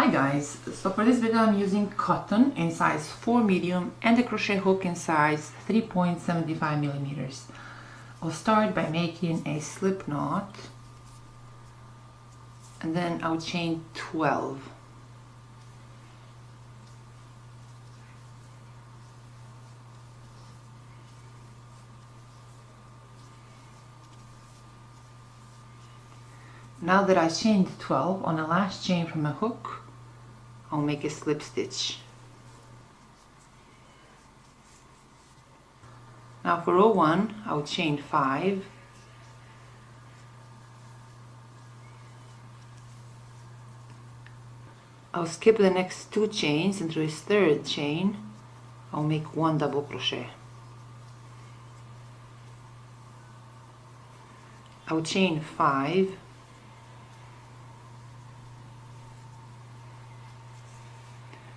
Hi guys, so for this video I'm using cotton in size 4 medium and a crochet hook in size 3.75 millimeters. I'll start by making a slip knot and then I'll chain 12. Now that I chained 12 on the last chain from a hook, I'll make a slip stitch. Now for row 1, I'll chain 5. I'll skip the next 2 chains into this third chain. I'll make 1 double crochet. I'll chain 5.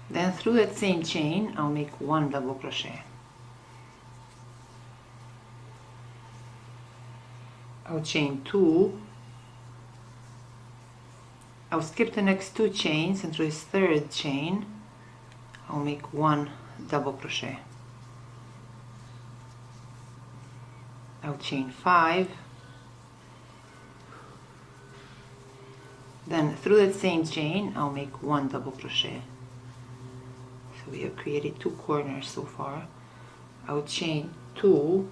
Then through that same chain, I'll make 1 double crochet. I'll chain 2. I'll skip the next 2 chains into this third chain. I'll make 1 double crochet. I'll chain 5. Then through that same chain, I'll make 1 double crochet. So we have created 2 corners so far. I'll chain 2.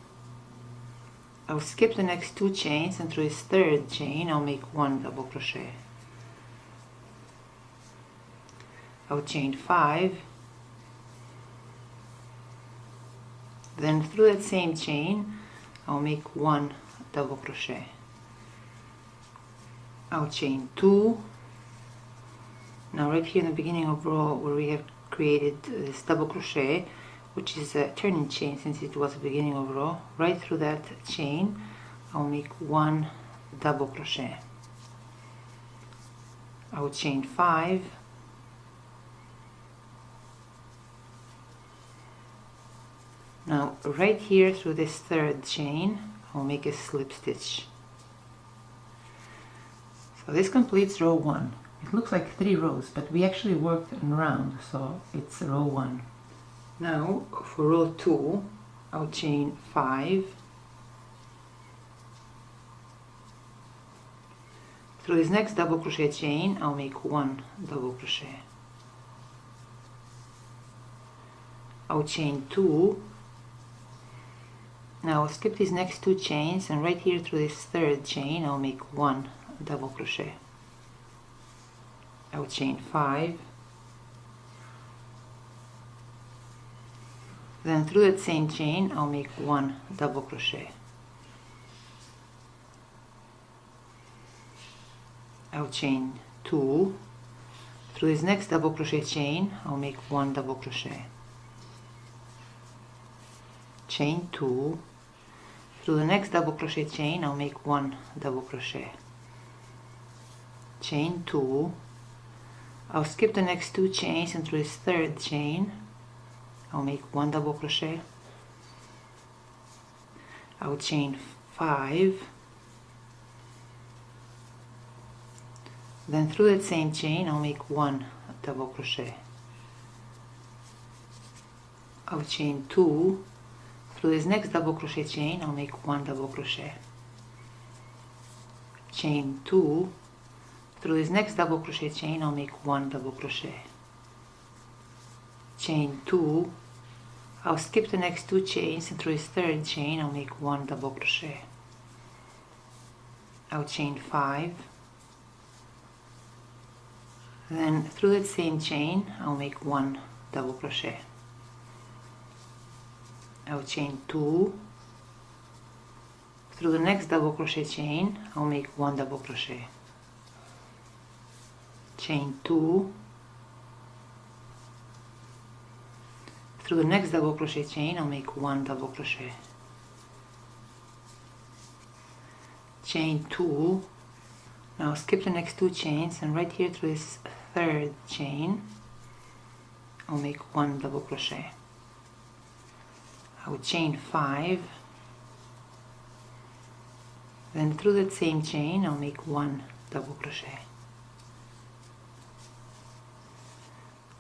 I'll skip the next 2 chains and through this third chain I'll make 1 double crochet. I'll chain 5. Then through that same chain I'll make 1 double crochet. I'll chain 2. Now right here in the beginning of row where we have created this double crochet, which is a turning chain since it was the beginning of row, right through that chain I'll make 1 double crochet. I'll chain 5. Now right here through this third chain I'll make a slip stitch. So this completes row 1. It looks like 3 rows, but we actually worked around, so it's row 1. Now for row 2, I'll chain 5. Through this next double crochet chain, I'll make 1 double crochet. I'll chain 2. Now I'll skip these next 2 chains, and right here through this third chain, I'll make 1 double crochet. I'll chain 5. Then through that same chain I'll make 1 double crochet. I'll chain 2. Through this next double crochet chain I'll make 1 double crochet. Chain 2. Through the next double crochet chain I'll make 1 double crochet. Chain 2. I'll skip the next 2 chains and through this third chain I'll make 1 double crochet. I'll chain 5. Then through that same chain I'll make 1 double crochet. I'll chain 2. Through this next double crochet chain I'll make 1 double crochet. Chain 2. Through this next double crochet chain I'll make 1 double crochet. Chain 2. I'll skip the next 2 chains and through this third chain I'll make 1 double crochet. I'll chain 5. Then through that same chain I'll make 1 double crochet. I'll chain 2. Through the next double crochet chain I'll make 1 double crochet. Chain 2. Through the next double crochet chain I'll make 1 double crochet. Chain 2. Now skip the next 2 chains and right here through this third chain I'll make 1 double crochet. I will chain 5. Then through that same chain I'll make 1 double crochet.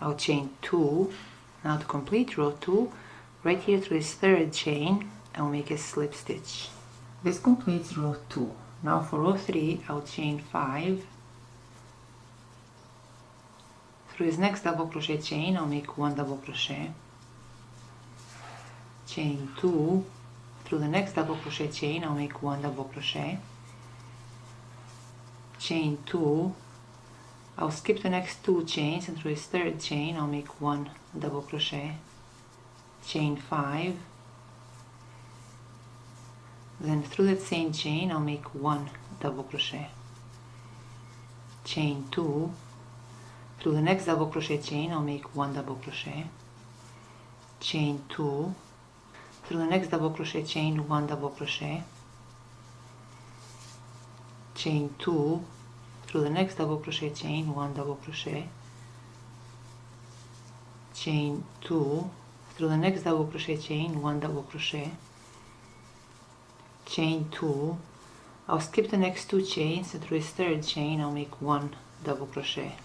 I'll chain 2. Now to complete row 2, right here through this third chain, I'll make a slip stitch. This completes row 2. Now for row 3, I'll chain 5. Through this next double crochet chain, I'll make 1 double crochet. Chain 2. Through the next double crochet chain, I'll make 1 double crochet. Chain 2. I'll skip the next 2 chains, and through this third chain, I'll make 1 double crochet. Chain 5. Then through that same chain, I'll make 1 double crochet. Chain 2. Through the next double crochet chain, I'll make 1 double crochet. Chain 2. Through the next double crochet chain, 1 double crochet. Chain 2. Through the next double crochet chain, 1 double crochet. Chain 2. Through the next double crochet chain, 1 double crochet. Chain 2. I'll skip the next 2 chains, and through this third chain, I'll make 1 double crochet.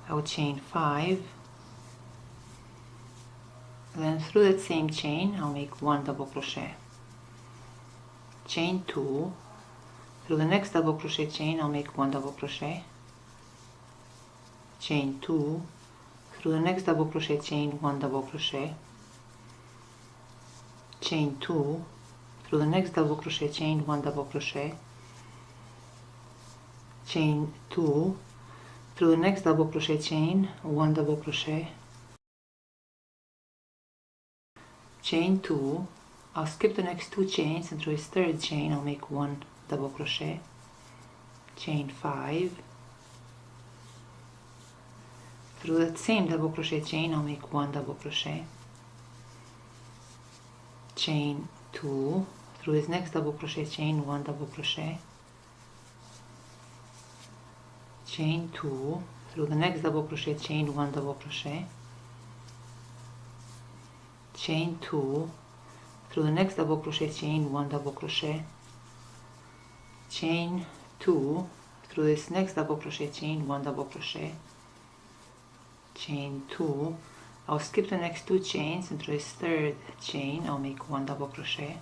I'll chain 5. Then through that same chain, I'll make 1 double crochet. Chain 2. Through the next double crochet chain, I'll make 1 double crochet. Chain 2. Through the next double crochet chain, 1 double crochet. Chain 2. Through the next double crochet chain, 1 double crochet. Chain 2. Through the next double crochet chain, 1 double crochet. Chain 2. I'll skip the next 2 chains, and through this third chain, I'll make 1 double crochet. Chain 5. Through that same double crochet chain, I'll make 1 double crochet. Chain 2. Through this next double crochet chain, 1 double crochet. Chain 2. Through the next double crochet chain, 1 double crochet. Chain 2. Through the next double crochet chain, 1 double crochet. Chain 2. Through this next double crochet chain, 1 double crochet. Chain 2. I'll skip the next 2 chains, and through this third chain, I'll make 1 double crochet.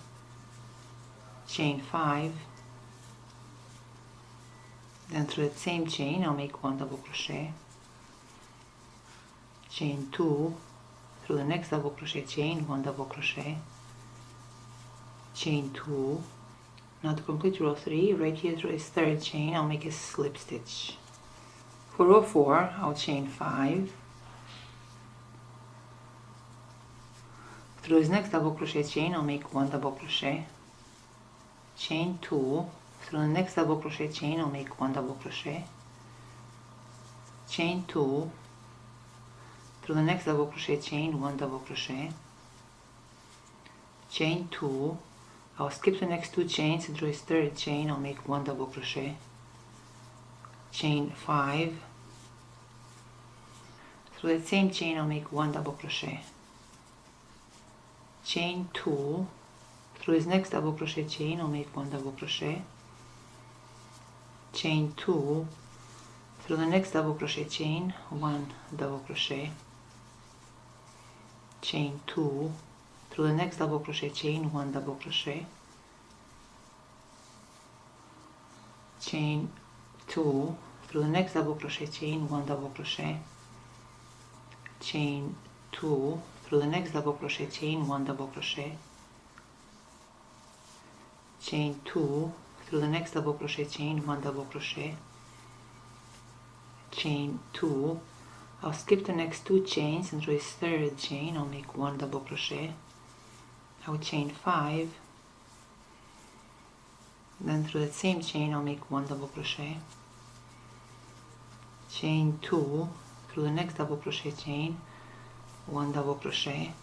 Chain 5. Then through that same chain, I'll make 1 double crochet. Chain 2. Through the next double crochet chain, 1 double crochet. Chain 2. Now to complete row 3, right here through this third chain, I'll make a slip stitch. For row 4, I'll chain 5. Through this next double crochet chain, I'll make 1 double crochet. Chain 2. Through the next double crochet chain, I'll make 1 double crochet. Chain 2. Through the next double crochet chain, 1 double crochet. Chain 2. I'll skip the next 2 chains, and through this third chain, I'll make 1 double crochet. Chain 5. Through that same chain, I'll make 1 double crochet. Chain 2. Through this next double crochet chain, I'll make 1 double crochet. Chain 2. Through the next double crochet chain, 1 double crochet. Chain 2. Through the next double crochet chain, 1 double crochet. Chain 2. Through the next double crochet chain, 1 double crochet. Chain 2. Through the next double crochet chain, 1 double crochet. Chain 2. Through the next double crochet chain, 1 double crochet. Chain 2. I'll skip the next 2 chains, and through this third chain, I'll make 1 double crochet. I'll chain 5. Then through that same chain, I'll make 1 double crochet. Chain 2. Through the next double crochet chain, 1 double crochet.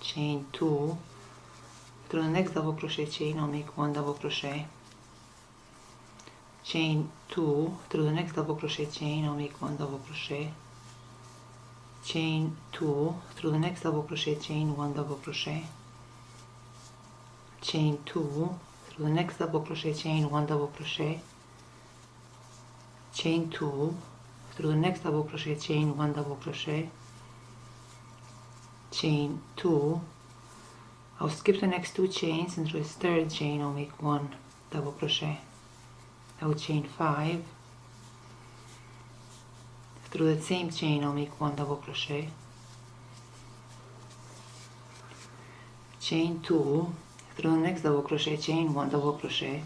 Chain 2. Through the next double crochet chain, I'll make 1 double crochet. Chain 2. Through the next double crochet chain, I'll make 1 double crochet. Chain 2. Through the next double crochet chain, 1 double crochet. Chain 2. Through the next double crochet chain, 1 double crochet. Chain 2. through the next double crochet, chain 1 double crochet, chain 2. I'll skip the next 2 chains, and through this third chain I'll make 1 double crochet. I will chain 5. Through that same chain I'll make 1 double crochet, chain 2. Through the next double crochet, chain 1 double crochet,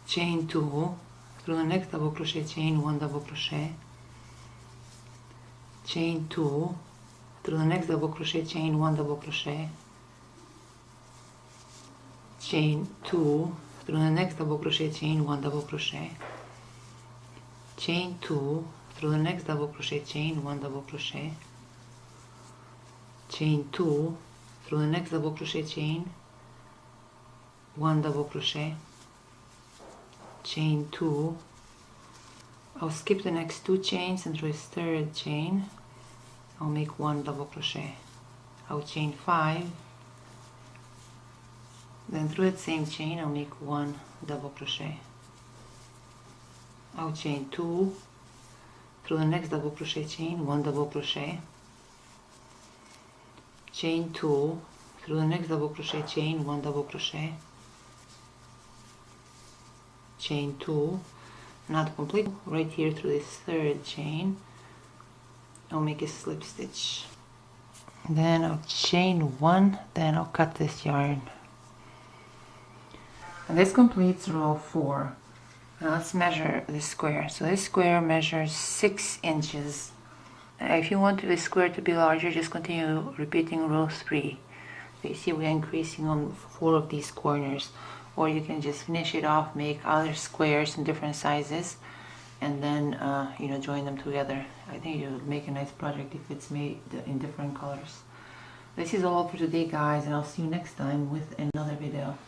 chain 2. Through the next double crochet, chain 1 double crochet, chain 2. Through the next double crochet, chain 1 double crochet, chain 2. Through the next double crochet, chain 1 double crochet, chain 2. Through the next double crochet, chain 1 double crochet, chain 2. Through the next double crochet, chain 1 double crochet, chain 2. I'll skip the next 2 chains, and through this third chain I'll make 1 double crochet. I'll chain 5. Then through that same chain I'll make 1 double crochet. I'll chain 2. Through the next double crochet, chain 1 double crochet, chain 2. Through the next double crochet, chain 1 double crochet, chain 2. Not complete. Right here through this third chain I'll make a slip stitch. Then I'll chain 1, then I'll cut this yarn. And this completes row 4. Now let's measure this square. So this square measures 6 inches. If you want this square to be larger, just continue repeating row 3. So you see we're increasing on 4 of these corners. Or you can just finish it off, make other squares in different sizes, and then join them together. I think it would make a nice project if it's made in different colors. This is all for today, guys, and I'll see you next time with another video.